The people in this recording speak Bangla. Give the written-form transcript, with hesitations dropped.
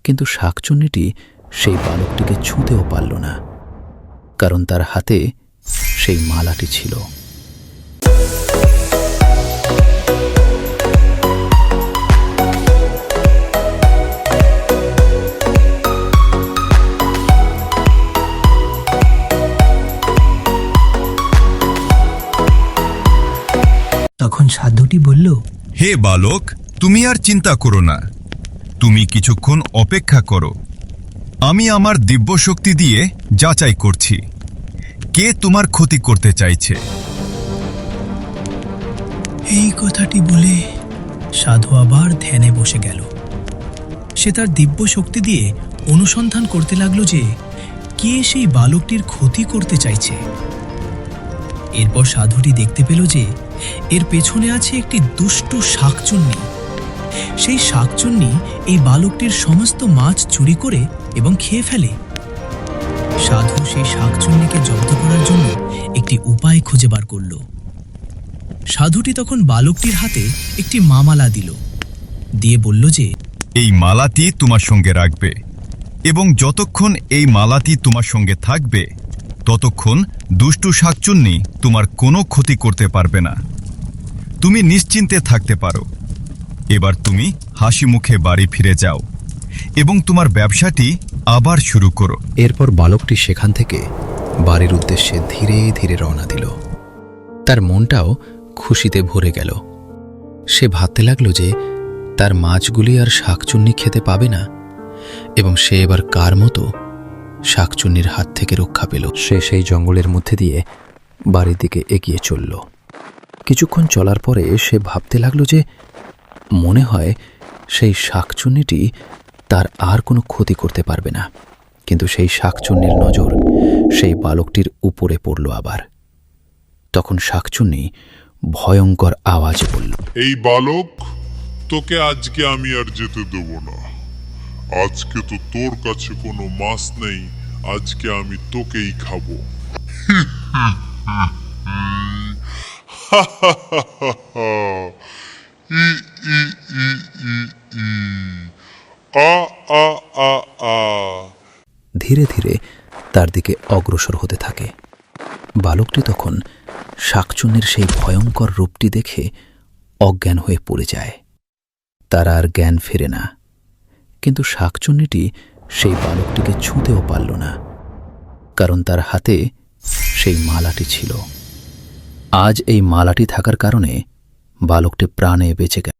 কিন্তু শাকচুন্নিটি সেই বালকটিকে ছুঁতেও পারল না, কারণ তার হাতে সেই মালাটি ছিল। তখন সাধুটি বলল, হে বালক, তুমি আর চিন্তা করো না, তুমি কিছুক্ষণ অপেক্ষা করো। আমি আমার দিব্য শক্তি দিয়ে যাচাই করছি কে তোমার ক্ষতি করতে চাইছে। এই কথাটি বলে সাধু আবার ধ্যানে বসে গেল। সে তার দিব্য শক্তি দিয়ে অনুসন্ধান করতে লাগলো যে কে সেই বালকটির ক্ষতি করতে চাইছে। এরপর সাধুটি দেখতে পেল যে এর পেছনে আছে একটি দুষ্ট শাকচুন্নি। সেই শাকচুন্নি এই বালকটির সমস্ত মাছ চুরি করে এবং খেয়ে ফেলে। সাধু সেই শাকচুন্নিকে জব্দ করার জন্য একটি উপায় খুঁজে বার করল। সাধুটি তখন বালকটির হাতে একটি মালা দিল, দিয়ে বলল যে এই মালাটি তোমার সঙ্গে রাখবে, এবং যতক্ষণ এই মালাটি তোমার সঙ্গে থাকবে ততক্ষণ দুষ্টু শাকচুন্নি তোমার কোনো ক্ষতি করতে পারবে না। তুমি নিশ্চিন্তে থাকতে পারো। এবার তুমি হাসি মুখে বাড়ি ফিরে যাও এবং তোমার ব্যবসাটি আবার শুরু করো। এরপর বালকটি সেখান থেকে বাড়ির উদ্দেশ্যে ধীরে ধীরে রওনা দিল। তার মনটাও খুশিতে ভরে গেল। সে ভাবতে লাগল যে তার মাছগুলি আর শাকচুন্নি খেতে পাবে না, এবং সে এবার কার মতো শাকচুন্নির হাত থেকে রক্ষা পেল। সে সেই জঙ্গলের মধ্যে দিয়ে বাড়ির দিকে এগিয়ে চলল। কিছুক্ষণ চলার পরে সে ভাবতে লাগল যে মনে হয় সেই শাকচুন্নিটি তার আর কোনো ক্ষতি করতে পারবে না। কিন্তু সেই শাকচুন্নির নজর সেই বালকটির উপরে পড়ল আবার। তখন শাকচুন্নি ভয়ঙ্কর আওয়াজে বলল, এই বালক, তোকে আজকে আমি আর যেতে দেব না। আজকে তো তোর কাছে কোনো মাছ নেই, আজকে আমি তোকেই খাবো। ধীরে ধীরে তার দিকে অগ্রসর হতে থাকে। বালকটি তখন শাকচুন্নির সেই ভয়ঙ্কর রূপটি দেখে অজ্ঞান হয়ে পড়ে যায়। তার আর জ্ঞান ফেরে না। কিন্তু শাকচুন্নিটি সেই বালকটিকে ছুঁতেও পারল না, কারণ তার হাতে সেই মালাটি ছিল। আজ এই মালাটি থাকার কারণে বালকটি প্রাণে বেঁচে গেল।